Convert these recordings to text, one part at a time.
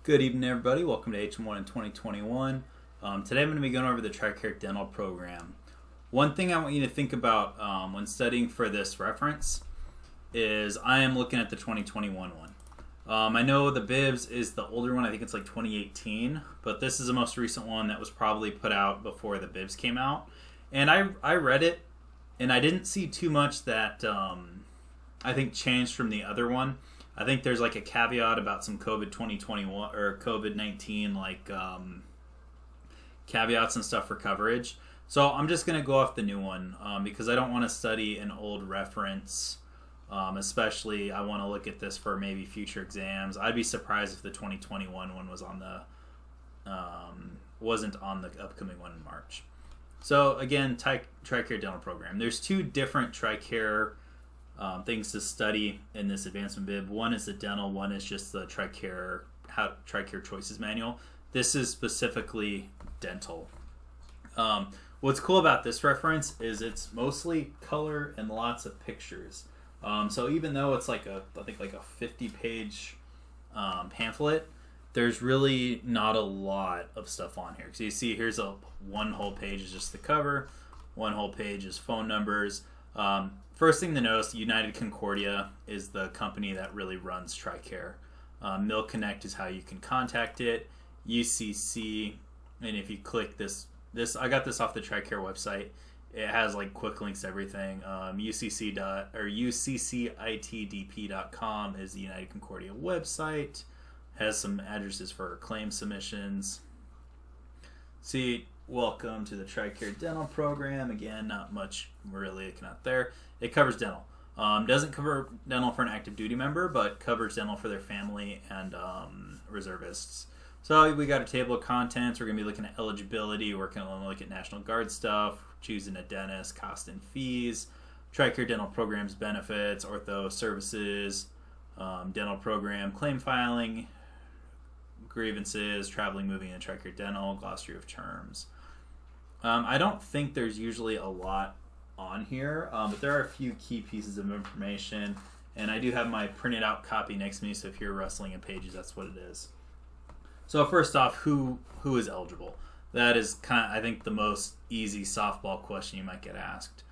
Good evening, everybody. Welcome to HM1 in 2021. Today I'm going to be going over the Tricare dental program. One thing I want you to think about when studying for this reference is I am looking at the 2021 one. I know the Bibs is the older one. I think it's like 2018, but this is the most recent one that was probably put out before the Bibs came out. And I read it, and I didn't see too much that I think changed from the other one. I think there's like a caveat about some COVID 2021 or COVID-19 like caveats and stuff for coverage. So I'm just going to go off the new one because I don't want to study an old reference. Especially I want to look at this for maybe future exams. I'd be surprised if the 2021 one was on the wasn't on the upcoming one in March. So again, Tricare dental program. There's two different Tricare things to study in this advancement bib. One is the dental, one is just the Tricare Choices Manual. This is specifically dental. What's cool about this reference is it's mostly color and lots of pictures. So even though it's like I think like a 50-page pamphlet, there's really not a lot of stuff on here. So you see here's one whole page is just the cover, one whole page is phone numbers. First thing to notice, United Concordia is the company that really runs Tricare. Mill Connect is how you can contact it. UCC, and if you click this I got this off the Tricare website. It has like quick links to everything. UCCITDP.com is the United Concordia website. Has some addresses for claim submissions. See, welcome to the Tricare dental program. Again, not much really looking out there. It covers dental. Doesn't cover dental for an active duty member, but covers dental for their family and reservists. So we got a table of contents. We're going to be looking at eligibility. We're going to look at National Guard stuff, choosing a dentist, cost and fees, Tricare dental programs, benefits, ortho services, dental program, claim filing, grievances, traveling, moving, and Tricare dental, glossary of terms. I don't think there's usually a lot on here, but there are a few key pieces of information, and I do have my printed out copy next to me, so if you're rustling in pages, that's what it is. So first off, who is eligible? That is I think the most easy softball question you might get asked.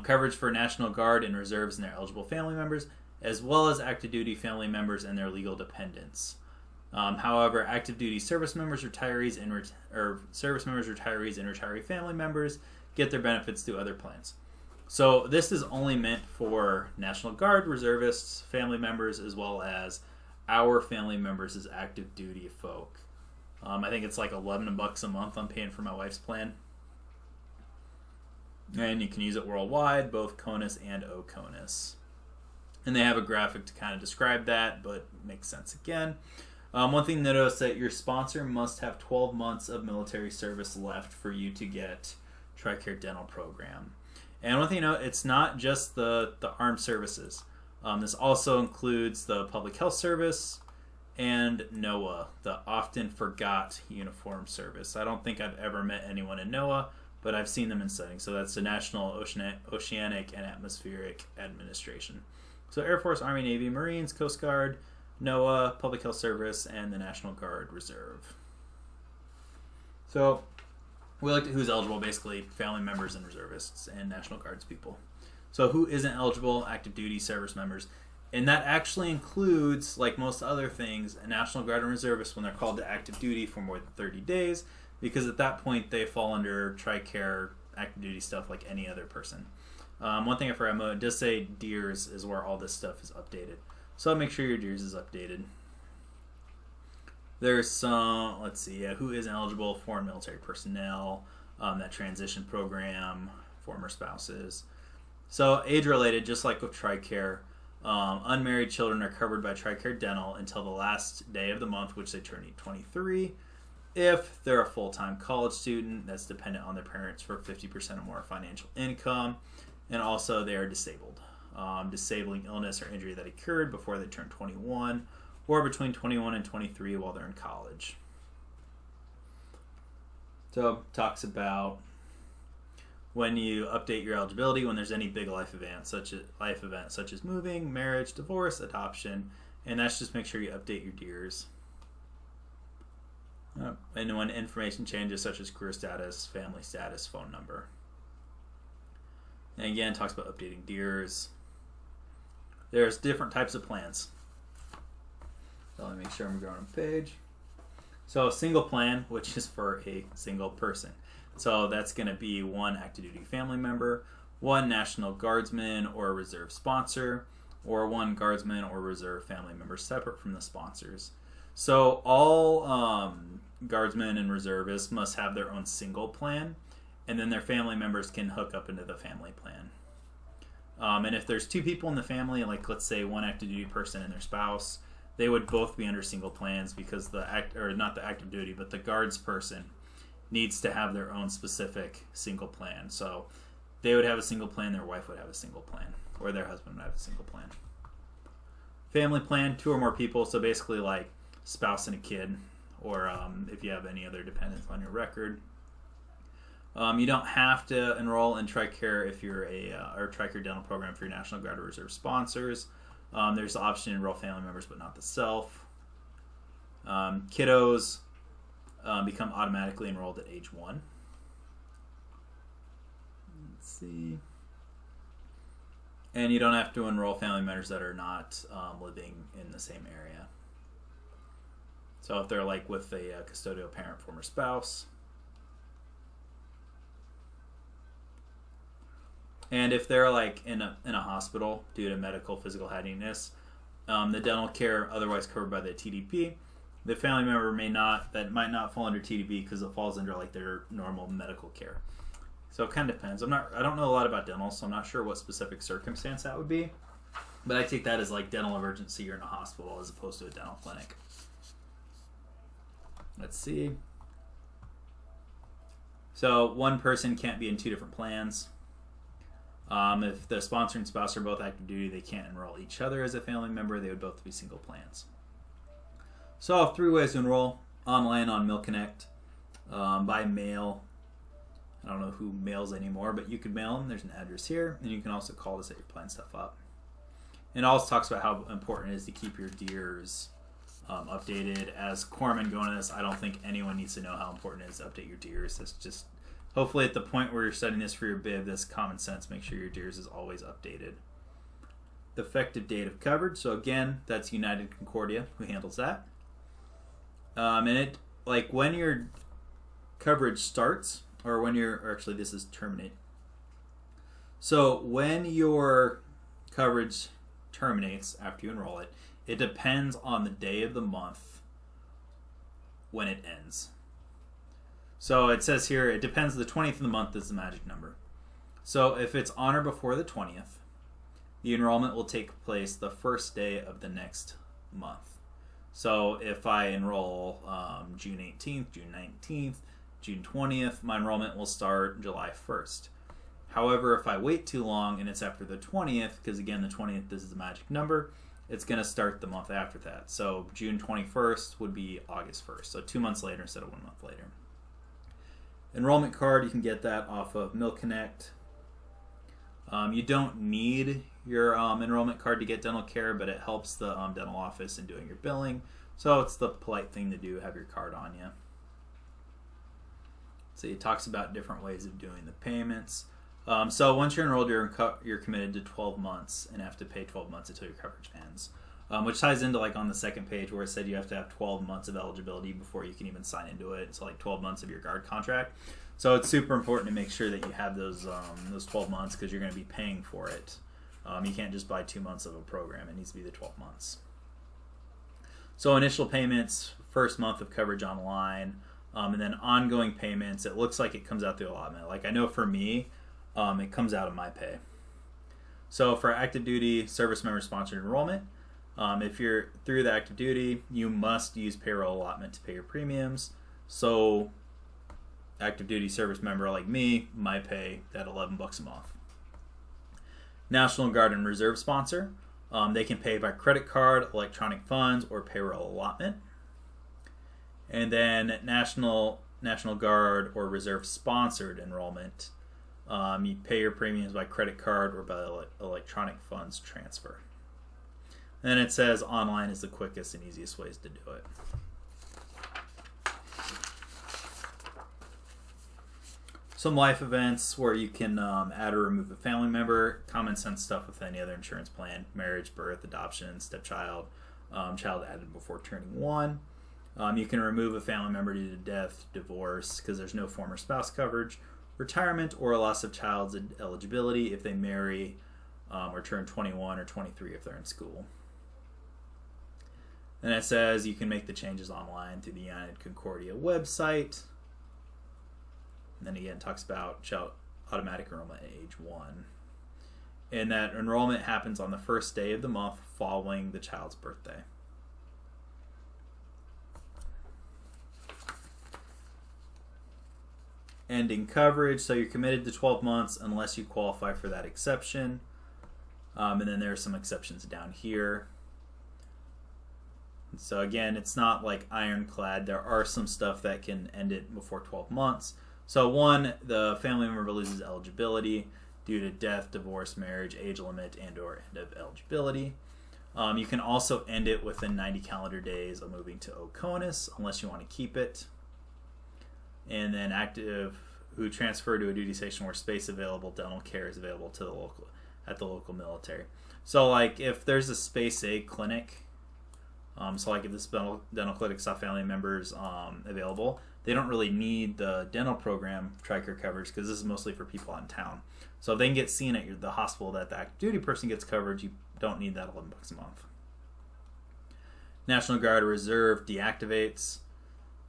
Coverage for National Guard and reserves and their eligible family members, as well as active duty family members and their legal dependents. However, active duty service members, retirees, and retiree family members get their benefits through other plans. So this is only meant for National Guard, reservists, family members, as well as our family members as active duty folk. I think it's like $11 a month I'm paying for my wife's plan. And you can use it worldwide, both CONUS and OCONUS. And they have a graphic to kind of describe that, but makes sense again. One thing to notice that your sponsor must have 12 months of military service left for you to get Tricare dental program. And one thing to note, it's not just the armed services. This also includes the Public Health Service and NOAA, the often forgot uniform service. I don't think I've ever met anyone in NOAA, but I've seen them in settings. So that's the National Oceanic and Atmospheric Administration. So Air Force, Army, Navy, Marines, Coast Guard, NOAA, Public Health Service, and the National Guard Reserve. So we looked at who's eligible, basically family members and reservists and National Guards people. So who isn't eligible? Active duty service members. And that actually includes, like most other things, a National Guard and reservists when they're called to active duty for more than 30 days, because at that point they fall under Tricare active duty stuff like any other person. One thing I forgot, it does say DEERS is where all this stuff is updated. So make sure your DEERS is updated. There's some, let's see, who isn't eligible? Foreign military personnel, that transition program, former spouses. So age-related, just like with Tricare, unmarried children are covered by Tricare Dental until the last day of the month, which they turn 23. If they're a full-time college student, that's dependent on their parents for 50% or more financial income, and also they are disabled. Disabling illness or injury that occurred before they turn 21, or between 21 and 23 while they're in college. So talks about when you update your eligibility when there's any big life events such as moving, marriage, divorce, adoption, and that's just make sure you update your DEERS. And when information changes, such as career status, family status, phone number. And again, talks about updating DIRs. There's different types of plans. So let me make sure I'm going on page. So a single plan, which is for a single person. So that's going to be one active duty family member, one National Guardsman or reserve sponsor, or one Guardsman or reserve family member separate from the sponsors. So all Guardsmen and reservists must have their own single plan, and then their family members can hook up into the family plan. And if there's two people in the family, like let's say one active duty person and their spouse, they would both be under single plans because not the active duty, but the guards person needs to have their own specific single plan. So they would have a single plan, their wife would have a single plan, or their husband would have a single plan. Family plan, 2 or more people, so basically like spouse and a kid, or if you have any other dependents on your record. You don't have to enroll in Tricare if you're or Tricare dental program for your National Guard or Reserve sponsors. There's the option to enroll family members, but not the self. Kiddos become automatically enrolled at age 1. Let's see. And you don't have to enroll family members that are not living in the same area. So if they're like with a custodial parent, former spouse. And if they're like in a hospital due to medical physical handiness, the dental care otherwise covered by the TDP, the family member might not fall under TDP because it falls under like their normal medical care. So it kind of depends. I don't know a lot about dental, so I'm not sure what specific circumstance that would be. But I take that as like dental emergency or in a hospital as opposed to a dental clinic. Let's see. So one person can't be in 2 different plans. If the sponsor and spouse are both active duty, they can't enroll each other as a family member. They would both be single plans. So I have 3 ways to enroll. Online on MilConnect, by mail. I don't know who mails anymore, but you could mail them. There's an address here, and you can also call to set your plan stuff up. And it also talks about how important it is to keep your DIRs updated. As corpsman going to this, I don't think anyone needs to know how important it is to update your DIRs. It's just hopefully at the point where you're studying this for your bib, this common sense, make sure your DIRs is always updated. The effective date of coverage. So again, that's United Concordia who handles that. And it like when your coverage starts, or when actually this is terminate. So when your coverage terminates after you enroll it, it depends on the day of the month when it ends. So it says here, it depends, the 20th of the month is the magic number. So if it's on or before the 20th, the enrollment will take place the first day of the next month. So if I enroll June 18th, June 19th, June 20th, my enrollment will start July 1st. However, if I wait too long and it's after the 20th, because again, the 20th, this is the magic number, it's going to start the month after that. So June 21st would be August 1st. So 2 months later instead of 1 month later. Enrollment card, you can get that off of MilConnect. You don't need your enrollment card to get dental care, but it helps the dental office in doing your billing. So it's the polite thing to do, have your card on you. So it talks about different ways of doing the payments. So once you're enrolled, you're committed to 12 months and have to pay 12 months until your coverage ends. Which ties into like on the second page where it said you have to have 12 months of eligibility before you can even sign into it. So like 12 months of your guard contract. So it's super important to make sure that you have those 12 months because you're going to be paying for it. You can't just buy 2 months of a program. It needs to be the 12 months. So initial payments, first month of coverage online, and then ongoing payments. It looks like it comes out through allotment. Like I know for me, it comes out of my pay. So for active duty service member sponsored enrollment, if you're through the active duty, you must use payroll allotment to pay your premiums. So active duty service member like me, my pay at $11 a month. National Guard and Reserve sponsor, they can pay by credit card, electronic funds, or payroll allotment. And then National Guard or Reserve sponsored enrollment, you pay your premiums by credit card or by electronic funds transfer. And then it says online is the quickest and easiest ways to do it. some life events where you can add or remove a family member, common sense stuff with any other insurance plan, marriage, birth, adoption, stepchild, child added before turning 1. You can remove a family member due to death, divorce, because there's no former spouse coverage, retirement, or a loss of child's eligibility if they marry or turn 21 or 23 if they're in school. And it says you can make the changes online through the United Concordia website. And then again, it talks about child automatic enrollment at age 1. And that enrollment happens on the first day of the month following the child's birthday. Ending coverage, so you're committed to 12 months unless you qualify for that exception. And then there are some exceptions down here. So again, it's not like ironclad. There are some stuff that can end it before 12 months. So 1, the family member loses eligibility due to death, divorce, marriage, age limit, and or end of eligibility. You can also end it within 90 calendar days of moving to OCONUS unless you want to keep it. And then active who transfer to a duty station where space available, dental care is available to the local military. So like if there's a space aid clinic, so like if this dental clinic saw family members available, they don't really need the dental program Tricare coverage because this is mostly for people out in town. So if they can get seen at the hospital that the active duty person gets coverage, you don't need that $11 a month. National Guard or Reserve deactivates.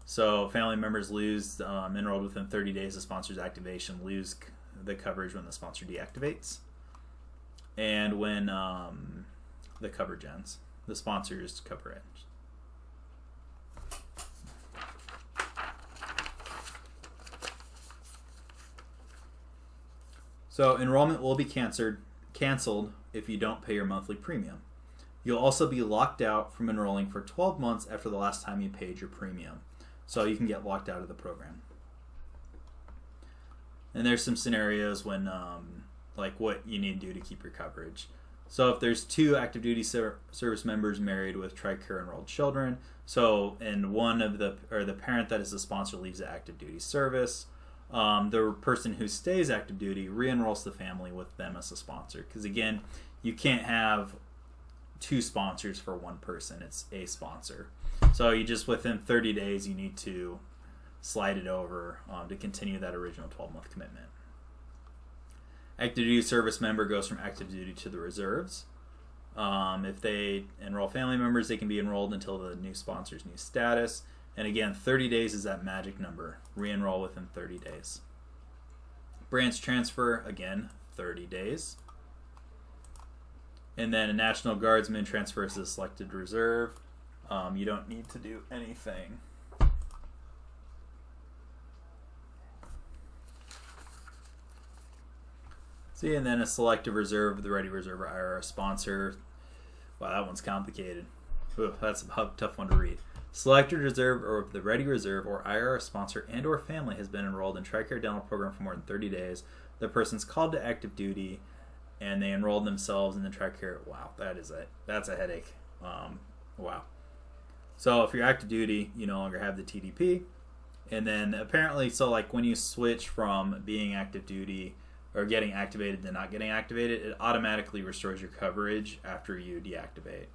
So family members lose, enrolled within 30 days of sponsor's activation, lose the coverage when the sponsor deactivates. And when the coverage ends, the sponsor's cover ends. So enrollment will be canceled if you don't pay your monthly premium. You'll also be locked out from enrolling for 12 months after the last time you paid your premium. So you can get locked out of the program. And there's some scenarios when, like what you need to do to keep your coverage. So if there's 2 active duty service members married with Tricare enrolled children, so and one of the parent that is the sponsor leaves the active duty service, the person who stays active duty re-enrolls the family with them as a sponsor. Because again, you can't have 2 sponsors for one person. It's a sponsor. So you just within 30 days you need to slide it over to continue that original 12-month commitment. Active duty service member goes from active duty to the reserves. If they enroll family members, they can be enrolled until the new sponsor's new status. And again, 30 days is that magic number. Re-enroll within 30 days. Branch transfer, again, 30 days. And then a National Guardsman transfers to the selected reserve. You don't need to do anything. See, and then a selective reserve, the ready reserve or IRS sponsor. Wow, that one's complicated. Ooh, that's a tough one to read. Selected reserve or the ready reserve or IRS sponsor and or family has been enrolled in Tricare dental program for more than 30 days. The person's called to active duty and they enrolled themselves in the Tricare. Wow, that's a headache. Wow. So if you're active duty, you no longer have the TDP. And then apparently, so like when you switch from being active duty or getting activated to not getting activated, it automatically restores your coverage after you deactivate.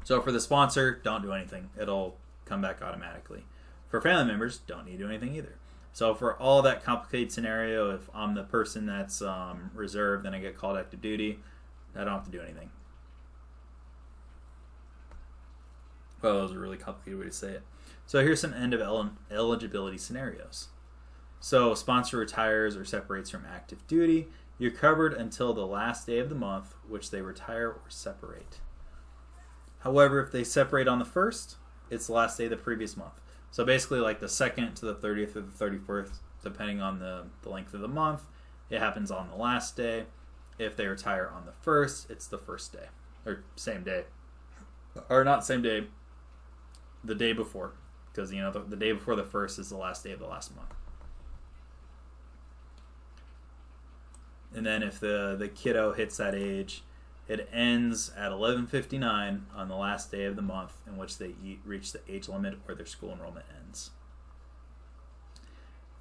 So for the sponsor, don't do anything. It'll come back automatically. For family members, don't need to do anything either. So for all that complicated scenario, if I'm the person that's reserved and I get called active duty, I don't have to do anything. Well, that was a really complicated way to say it. So here's some end of eligibility scenarios. So sponsor retires or separates from active duty. You're covered until the last day of the month, which they retire or separate. However, if they separate on the 1st, it's the last day of the previous month. So basically like the 2nd to the 30th or the 31st, depending on the length of the month, it happens on the last day. If they retire on the 1st, it's the first day. Or same day. Or not same day, the day before. Because, you know, the day before the 1st is the last day of the last month. And then if the kiddo hits that age, it ends at 11:59 on the last day of the month in which they reach the age limit or their school enrollment ends.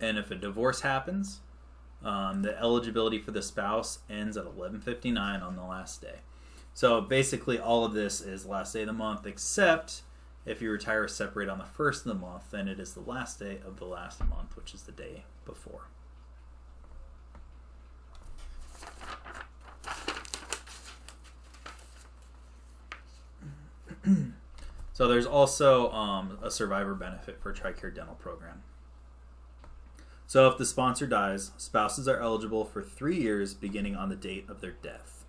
And if a divorce happens, the eligibility for the spouse ends at 11:59 on the last day. So basically all of this is last day of the month, except if you retire or separate on the first of the month, then it is the last day of the last month, which is the day before. So there's also a survivor benefit for Tricare dental program. So if the sponsor dies, spouses are eligible for 3 years beginning on the date of their death.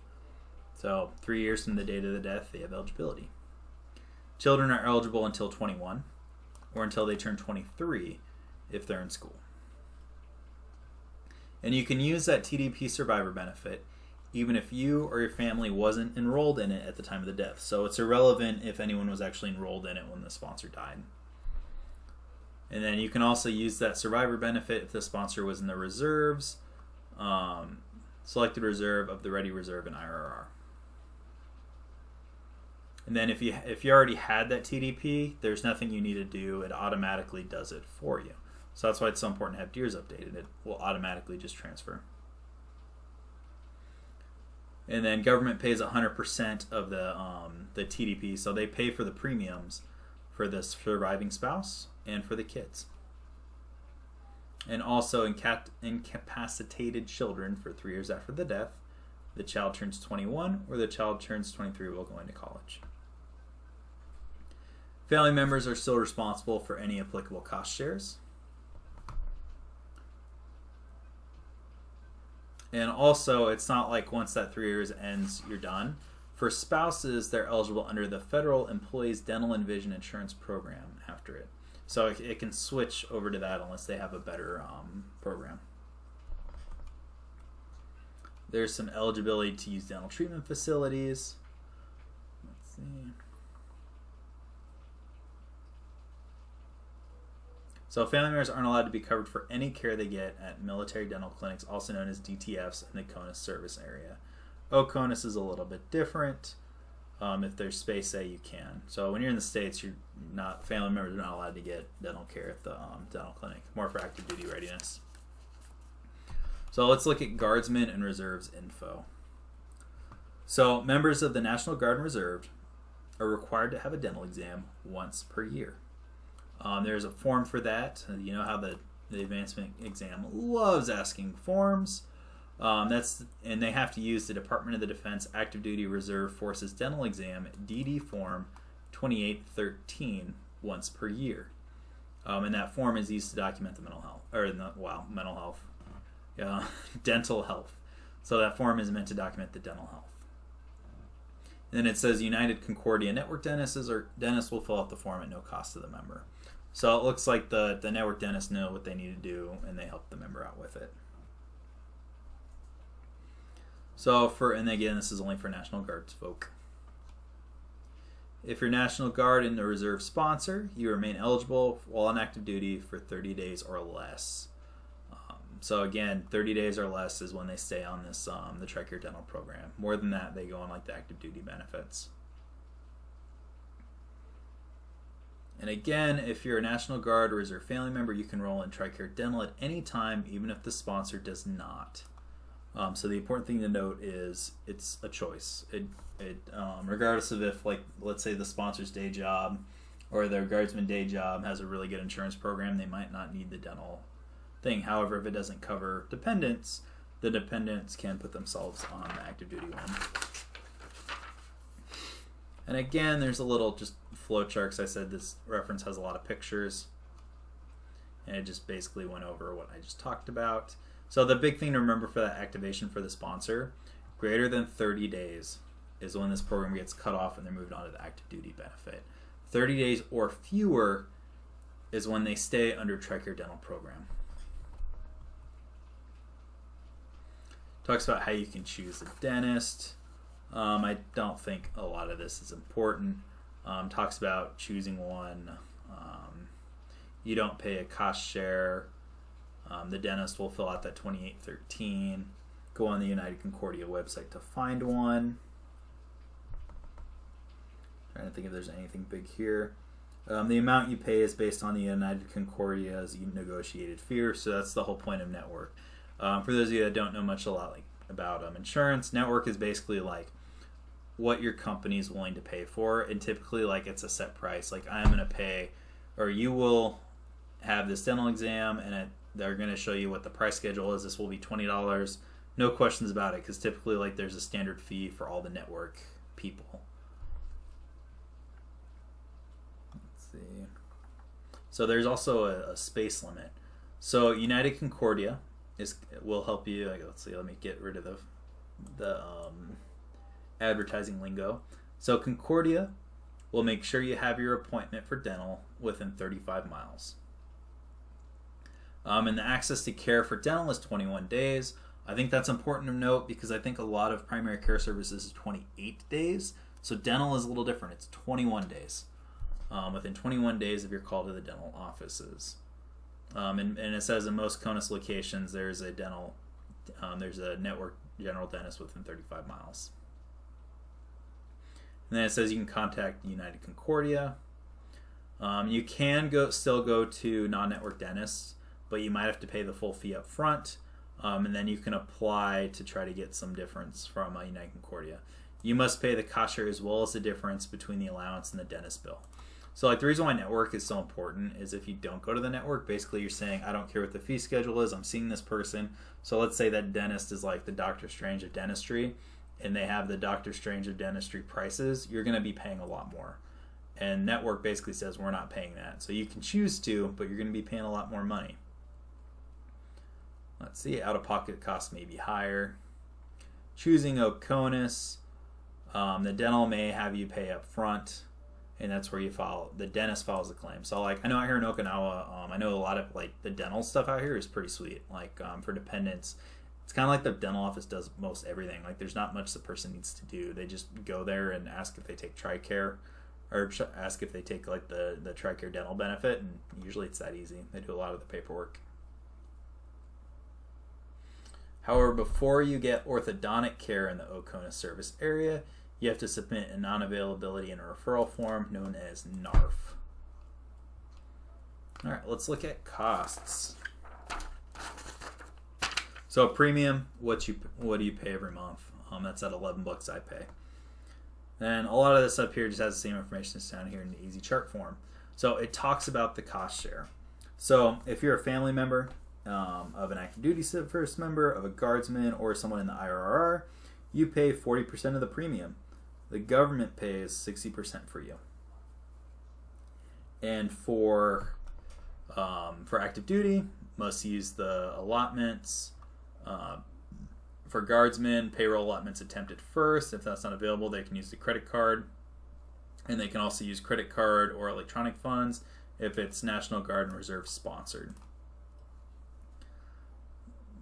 So 3 years from the date of the death, they have eligibility. Children are eligible until 21 or until they turn 23 if they're in school. And you can use that TDP survivor benefit even if you or your family wasn't enrolled in it at the time of the death. So it's irrelevant if anyone was actually enrolled in it when the sponsor died. And then you can also use that survivor benefit if the sponsor was in the reserves, selected reserve of the ready reserve and IRR. And then if you already had that TDP, there's nothing you need to do. It automatically does it for you. So that's why it's so important to have DEERS updated. It will automatically just transfer. And then government pays 100% of the TDP, so they pay for the premiums for the surviving spouse and for the kids. And also incapacitated children for 3 years after the death, the child turns 21 or the child turns 23 while going to college. Family members are still responsible for any applicable cost shares. And also, it's not like once that 3 years ends, you're done. For spouses, they're eligible under the Federal Employees Dental and Vision Insurance Program after it. So it can switch over to that unless they have a better program. There's some eligibility to use dental treatment facilities. Let's see. So family members aren't allowed to be covered for any care they get at military dental clinics, also known as DTFs, in the CONUS service area. OCONUS is a little bit different. If there's space A, you can. So when you're in the States, family members are not allowed to get dental care at the dental clinic, more for active duty readiness. So let's look at Guardsmen and Reserves info. So members of the National Guard and Reserve are required to have a dental exam once per year. There's a form for that. You know how the advancement exam loves asking forms. And they have to use the Department of the Defense Active Duty Reserve Forces Dental Exam DD Form 2813 once per year. And that form is used to document the dental health. So that form is meant to document the dental health. And then it says United Concordia Network dentists will fill out the form at no cost to the member. So it looks like the network dentists know what they need to do and they help the member out with it. So and again, this is only for National Guard folk. If you're National Guard and a reserve sponsor, you remain eligible while on active duty for 30 days or less. So again, 30 days or less is when they stay on this the Tricare dental program. More than that, they go on like the active duty benefits. And again, if you're a National Guard or Reserve family member, you can enroll in Tricare dental at any time, even if the sponsor does not. So the important thing to note is it's a choice. Regardless of if, like, let's say the sponsor's day job or their guardsman day job has a really good insurance program, they might not need the dental thing. However, if it doesn't cover dependents, the dependents can put themselves on the active duty one. And again, there's a little just flow chart, 'cause I said this reference has a lot of pictures. And it just basically went over what I just talked about. So the big thing to remember for that activation for the sponsor, greater than 30 days is when this program gets cut off and they're moved on to the active duty benefit. 30 days or fewer is when they stay under Tricare dental program. Talks about how you can choose a dentist. I don't think a lot of this is important. Talks about choosing one. You don't pay a cost share. The dentist will fill out that 2813. Go on the United Concordia website to find one. Trying to think if there's anything big here. The amount you pay is based on the United Concordia's negotiated fee, so that's the whole point of network. For those of you that don't know much about insurance, network is basically like what your company is willing to pay for, and typically like it's a set price. Like I'm going to pay, or you will have this dental exam, and they're going to show you what the price schedule is. This will be $20. No questions about it, because typically like there's a standard fee for all the network people. Let's see. So there's also a space limit. So United Concordia will help you. Let's see. Let me get rid of the advertising lingo. So Concordia will make sure you have your appointment for dental within 35 miles. And the access to care for dental is 21 days. I think that's important to note because I think a lot of primary care services is 28 days. So dental is a little different. It's 21 days. Within 21 days of your call to the dental offices. And it says in most CONUS locations there's a network general dentist within 35 miles. And then it says you can contact United Concordia. You can still go to non-network dentists, but you might have to pay the full fee up front. And then you can apply to try to get some difference from United Concordia. You must pay the cost share as well as the difference between the allowance and the dentist bill. So like the reason why network is so important is if you don't go to the network, basically you're saying, I don't care what the fee schedule is, I'm seeing this person. So let's say that dentist is like the Dr. Strange of dentistry, and they have the Dr. Strange of dentistry prices, you're going to be paying a lot more. And network basically says we're not paying that. So you can choose to, but you're going to be paying a lot more money. Let's see, out-of-pocket costs may be higher. Choosing CONUS, the dental may have you pay up front, and that's where the dentist files the claim. So like I know out here in Okinawa, I know a lot of like the dental stuff out here is pretty sweet. Like for dependents, it's kind of like the dental office does most everything. Like there's not much the person needs to do. They just go there and ask if they take Tricare, or ask if they take like the Tricare dental benefit, and usually it's that easy. They do a lot of the paperwork. However, before you get orthodontic care in the CONUS service area, you have to submit a non-availability and a referral form known as NARF. All right, let's look at costs. So premium, what do you pay every month? That's at $11 I pay. And a lot of this up here just has the same information that's down here in the easy chart form. So it talks about the cost share. So if you're a family member of an active duty service member, of a guardsman, or someone in the IRR, you pay 40% of the premium. The government pays 60% for you. And for active duty, must use the allotments. For guardsmen, payroll allotments attempted first. If that's not available, they can use the credit card. And they can also use credit card or electronic funds if it's National Guard and Reserve sponsored.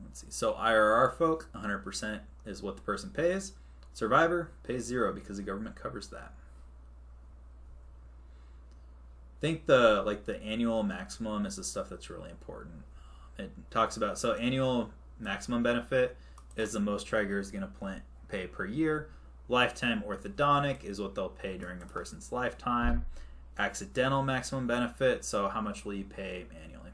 Let's see. So IRR folk, 100% is what the person pays. Survivor pays 0 because the government covers that. I think the annual maximum is the stuff that's really important. It talks about, so annual maximum benefit is the most Tricare is going to pay per year. Lifetime orthodontic is what they'll pay during a person's lifetime. Accidental maximum benefit, so how much will you pay annually?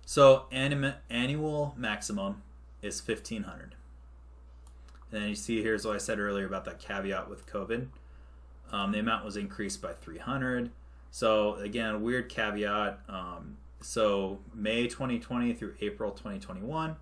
So annual maximum is $1,500. And then you see here's what I said earlier about that caveat with COVID. The amount was increased by $300. So again, weird caveat. So May 2020 through April 2021,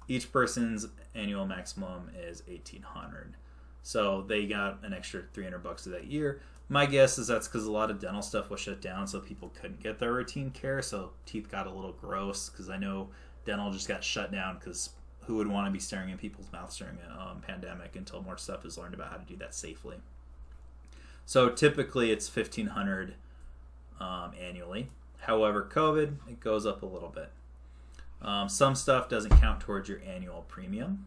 each person's annual maximum is $1,800. So they got an extra $300 of that year. My guess is that's because a lot of dental stuff was shut down, so people couldn't get their routine care. So teeth got a little gross, because I know dental just got shut down because who would want to be staring in people's mouths during a pandemic until more stuff is learned about how to do that safely. So typically it's $1,500 annually. However, COVID, it goes up a little bit. Some stuff doesn't count towards your annual premium.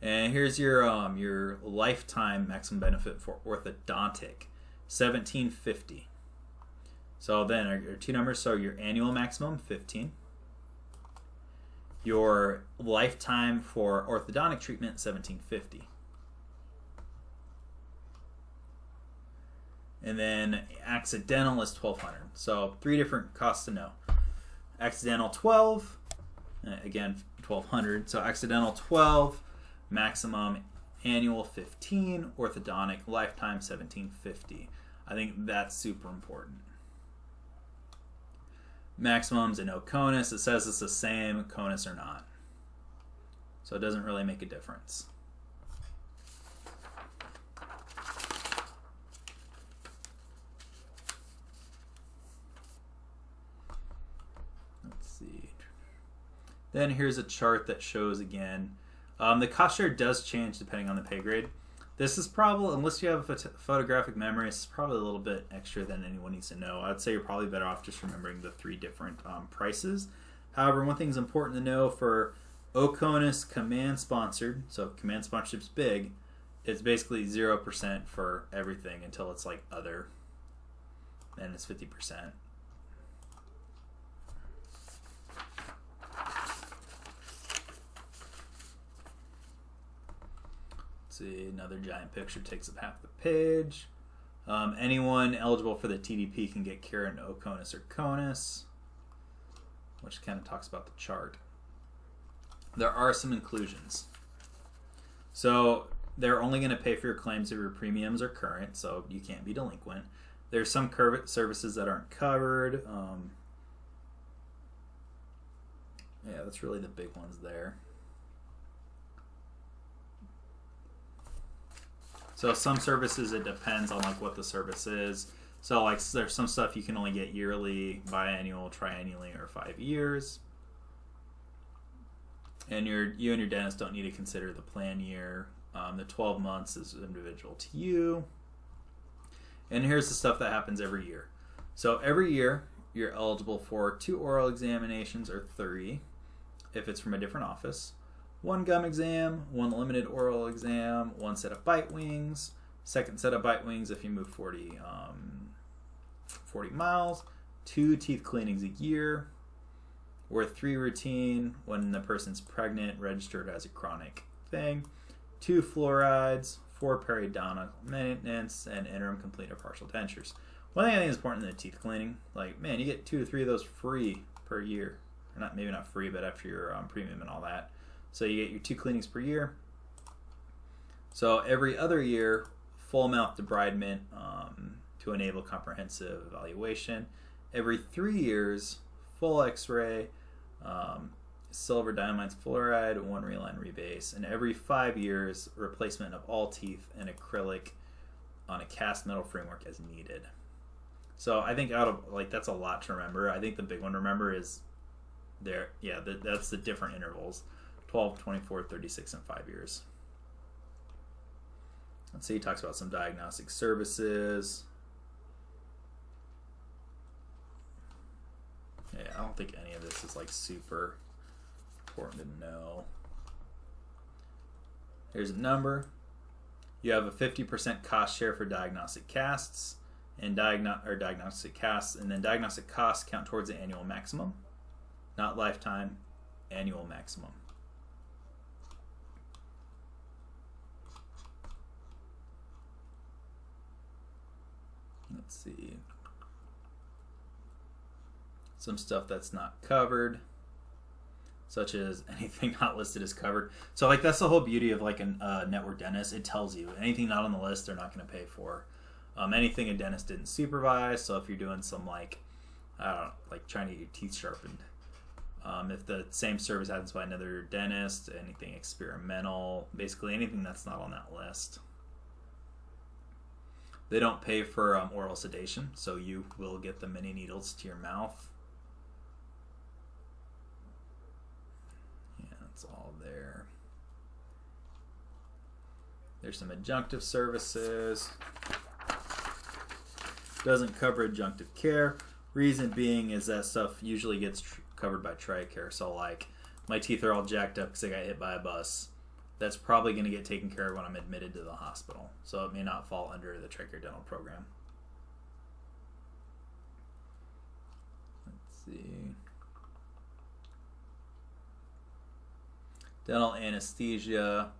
And here's your lifetime maximum benefit for orthodontic, $1,750. So then our two numbers, so your annual maximum, 15. Your lifetime for orthodontic treatment, $1,750. And then accidental is $1,200. So 3 different costs to know. Accidental $12, again $1,200. So accidental $12, maximum annual $15, orthodontic lifetime $1,750. I think that's super important. Maximums and no CONUS. It says it's the same, CONUS or not. So it doesn't really make a difference. Let's see. Then here's a chart that shows again. The cost share does change depending on the pay grade. This is probably, unless you have a photographic memory, it's probably a little bit extra than anyone needs to know. I'd say you're probably better off just remembering the 3 different prices. However, one thing's important to know for OCONUS command sponsored, so command sponsorship's big, it's basically 0% for everything until it's like other, and it's 50%. See, another giant picture takes up half the page. Anyone eligible for the TDP can get care in OCONUS or CONUS, which kind of talks about the chart. There are some inclusions. So they're only going to pay for your claims if your premiums are current, so you can't be delinquent. There's some services that aren't covered. Yeah, that's really the big ones there. So some services, it depends on like what the service is. So like there's some stuff you can only get yearly, biannual, triannually, or 5 years. And you and your dentist don't need to consider the plan year. The 12 months is individual to you. And here's the stuff that happens every year. So every year you're eligible for 2 oral examinations or 3 if it's from a different office. 1 gum exam, 1 limited oral exam, 1 set of bite wings, 2nd set of bite wings if you move 40 miles, 2 teeth cleanings a year, or 3 routine when the person's pregnant, registered as a chronic thing, 2 fluorides, 4 periodontal maintenance, and interim complete or partial dentures. One thing I think is important in the teeth cleaning, like, man, you get 2 to 3 of those free per year. Or not, maybe not free, but after your premium and all that. So you get your 2 cleanings per year. So every other year, full mouth debridement to enable comprehensive evaluation. Every 3 years, full x-ray, silver diamines fluoride, 1 reline rebase. And every 5 years, replacement of all teeth and acrylic on a cast metal framework as needed. So I think out of, like, that's a lot to remember. I think the big one to remember is there, yeah, that's the different intervals. 12, 24, 36, and 5 years. Let's see, he talks about some diagnostic services. Yeah, I don't think any of this is like super important to know. Here's a number. You have a 50% cost share for diagnostic casts and diagnostic casts, and then diagnostic costs count towards the annual maximum, not lifetime, annual maximum. Let's see. Some stuff that's not covered, such as anything not listed is covered. So like that's the whole beauty of like a network dentist. It tells you anything not on the list they're not going to pay for. Anything a dentist didn't supervise. So if you're doing some like, I don't know, like trying to get your teeth sharpened. If the same service happens by another dentist, anything experimental, basically anything that's not on that list. They don't pay for oral sedation, so you will get the mini needles to your mouth. Yeah, it's all there. There's some adjunctive services. Doesn't cover adjunctive care. Reason being is that stuff usually gets covered by Tricare. So like my teeth are all jacked up because I got hit by a bus. That's probably going to get taken care of when I'm admitted to the hospital. So it may not fall under the Tricare dental program. Let's see. Dental anesthesia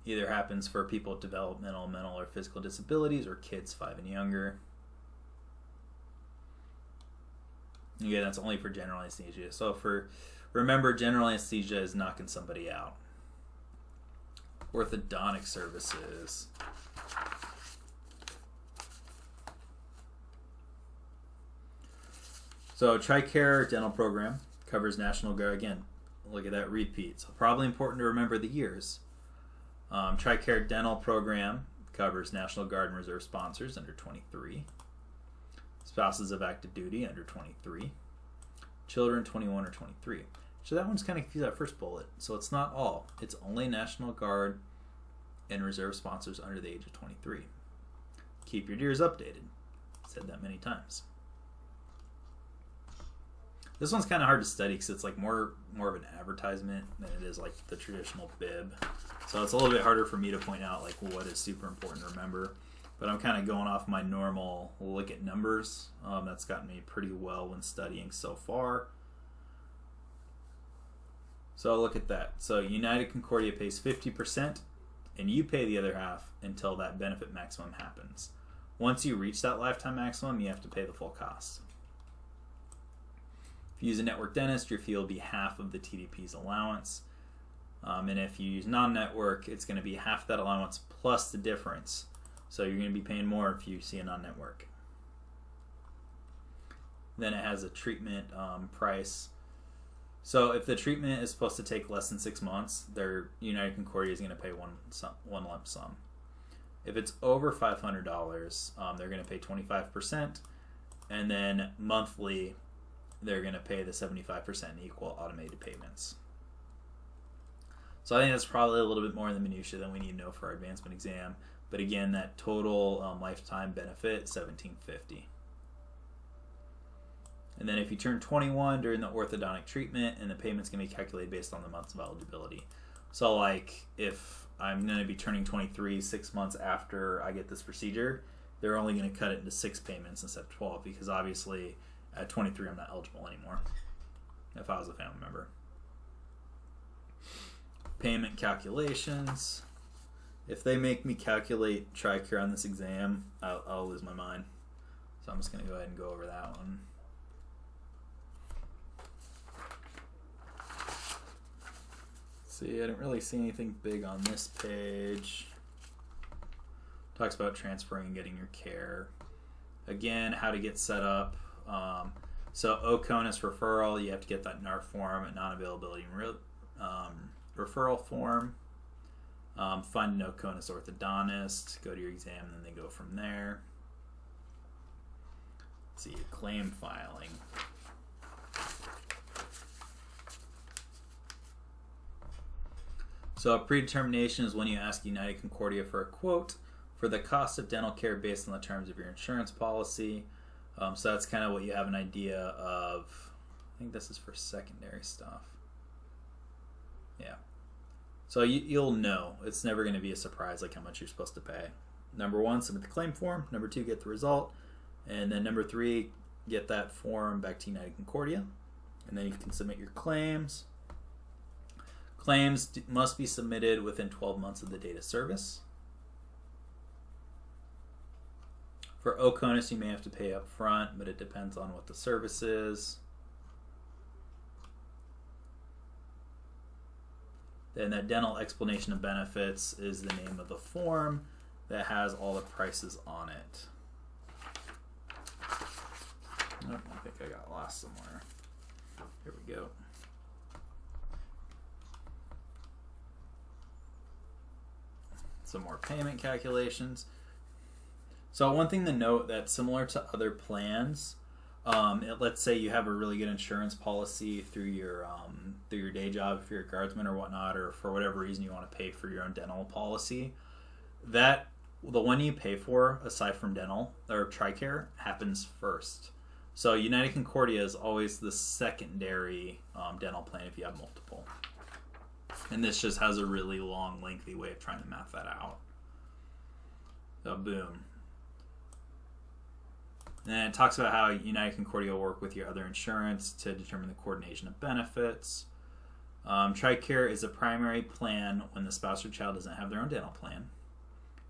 Either happens for people with developmental, mental, or physical disabilities, or kids 5 and younger. Again, that's only for general anesthesia. So remember, general anesthesia is knocking somebody out. Orthodontic services. So Tricare dental program covers National Guard. Again, look at that repeat. So probably important to remember the years. Tricare dental program covers National Guard and Reserve sponsors under 23. Spouses of active duty under 23. Children 21 or 23. So that one's kind of confused, that first bullet. So it's not all. It's only National Guard and Reserve sponsors under the age of 23. Keep your ears updated. Said that many times. This one's kind of hard to study because it's like more of an advertisement than it is like the traditional bib. So it's a little bit harder for me to point out like what is super important to remember. But I'm kind of going off my normal look at numbers. That's gotten me pretty well when studying so far. So look at that. So United Concordia pays 50% and you pay the other half until that benefit maximum happens. Once you reach that lifetime maximum, you have to pay the full cost. If you use a network dentist, your fee will be half of the TDP's allowance. And if you use non-network, it's going to be half that allowance plus the difference. So you're going to be paying more if you see a non-network. Then it has a treatment price. So if the treatment is supposed to take less than 6 months, their United Concordia is going to pay one lump sum. If it's over $500, they're going to pay 25%. And then monthly, they're going to pay the 75% in equal automated payments. So I think that's probably a little bit more in the minutia than we need to know for our advancement exam. But again, that total lifetime benefit, $1,750. And then if you turn 21 during the orthodontic treatment, and the payment's going to be calculated based on the months of eligibility. So like if I'm going to be turning 23 6 months after I get this procedure, they're only going to cut it into 6 payments instead of 12 because obviously at 23 I'm not eligible anymore if I was a family member. Payment calculations. If they make me calculate Tricare on this exam, I'll lose my mind. So I'm just going to go ahead and go over that one. See, I didn't really see anything big on this page. Talks about transferring and getting your care. Again, how to get set up. So OCONUS referral, you have to get that NAR form, a non-availability referral form. Find an OCONUS orthodontist, go to your exam, and then they go from there. Let's see, claim filing. So a predetermination is when you ask United Concordia for a quote for the cost of dental care based on the terms of your insurance policy. So that's kind of what you have an idea of. I think this is for secondary stuff. Yeah. So you'll know. It's never going to be a surprise like how much you're supposed to pay. Number 1, submit the claim form. Number 2, get the result. And then number 3, get that form back to United Concordia. And then you can submit your claims. Claims must be submitted within 12 months of the date of service. For OCONUS, you may have to pay up front, but it depends on what the service is. Then that dental explanation of benefits is the name of the form that has all the prices on it. Oh, I think I got lost somewhere. Here we go. Some more payment calculations. So one thing to note that's similar to other plans, let's say you have a really good insurance policy through your day job, if you're a guardsman or whatnot, or for whatever reason you want to pay for your own dental policy, that the one you pay for aside from dental or Tricare happens first. So United Concordia is always the secondary dental plan if you have multiple. And this just has a really long, lengthy way of trying to map that out. So boom. And then it talks about how United Concordia will work with your other insurance to determine the coordination of benefits. Tricare is a primary plan when the spouse or child doesn't have their own dental plan.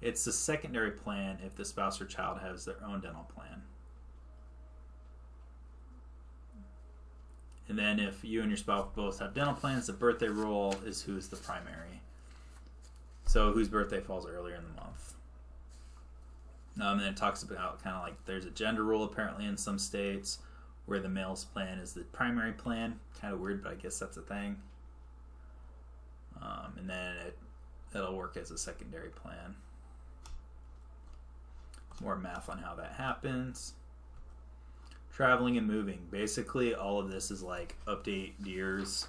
It's the secondary plan if the spouse or child has their own dental plan. And then if you and your spouse both have dental plans, the birthday rule is who's the primary. So whose birthday falls earlier in the month. And then it talks about kind of like there's a gender rule apparently in some states where the male's plan is the primary plan. Kind of weird, but I guess that's a thing. And then it'll work as a secondary plan. More math on how that happens. Traveling and moving. Basically, all of this is like update DEERS,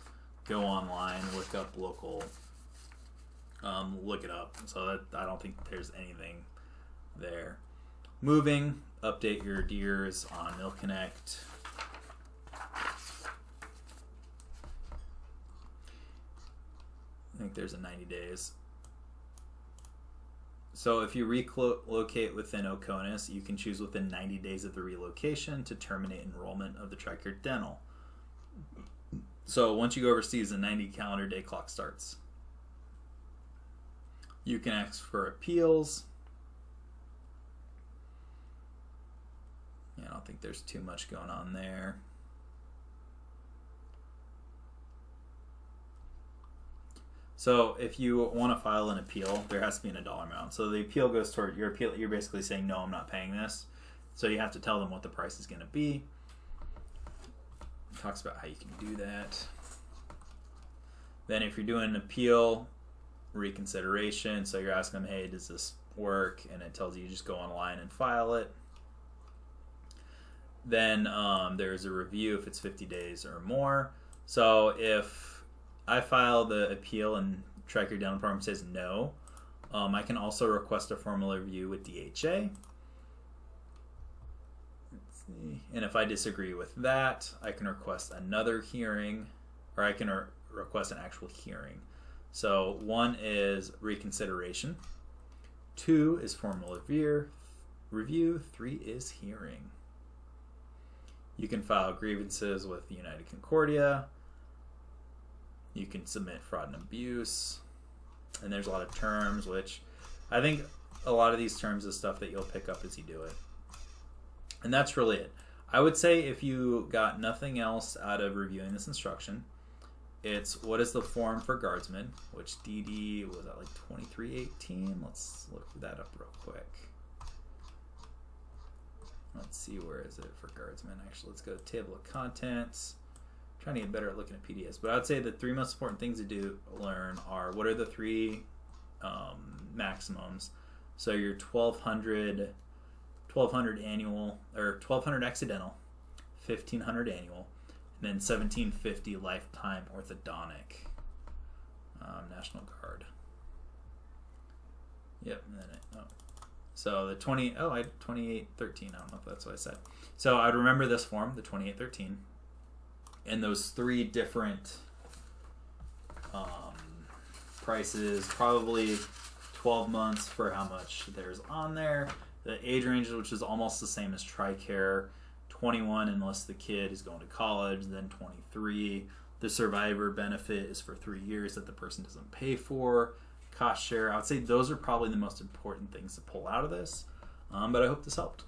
go online, look up local, look it up. So that I don't think there's anything there. Moving, update your DEERS on MilConnect. I think there's a 90 days. So if you relocate within Oconus, you can choose within 90 days of the relocation to terminate enrollment of the Tricare Dental. So once you go overseas, the 90 calendar day clock starts. You can ask for appeals. Yeah, I don't think there's too much going on there. So if you want to file an appeal, there has to be a dollar amount. So the appeal goes toward your appeal. You're basically saying, no, I'm not paying this. So you have to tell them what the price is going to be. It talks about how you can do that. Then if you're doing an appeal, reconsideration, so you're asking them, hey, does this work? And it tells you just go online and file it. Then there's a review if it's 50 days or more. So if I file the appeal and Tricare Dental Program says no, I can also request a formal review with DHA. Let's see. And if I disagree with that, I can request another hearing, or I can request an actual hearing. So 1 is reconsideration, 2 is formal review, 3 is hearing. You can file grievances with United Concordia. You can submit fraud and abuse. And there's a lot of terms, which I think a lot of these terms is stuff that you'll pick up as you do it. And that's really it. I would say if you got nothing else out of reviewing this instruction, it's what is the form for guardsmen, which DD was at like 2318. Let's look that up real quick. Let's see, where is it for guardsmen? Actually, let's go to table of contents. I'm trying to get better at looking at PDFs, but I'd say the 3 most important things to learn are what are the 3 maximums. So your 1200 annual, or 1200 accidental, 1500 annual, and then 1750 lifetime orthodontic. National Guard. Yep. And then so the 2813. I don't know if that's what I said. So I'd remember this form, the 2813, and those 3 different prices, probably 12 months for how much there's on there. The age range, which is almost the same as Tricare, 21 unless the kid is going to college, then 23. The survivor benefit is for 3 years that the person doesn't pay for. Cost share, I would say those are probably the most important things to pull out of this. But I hope this helped.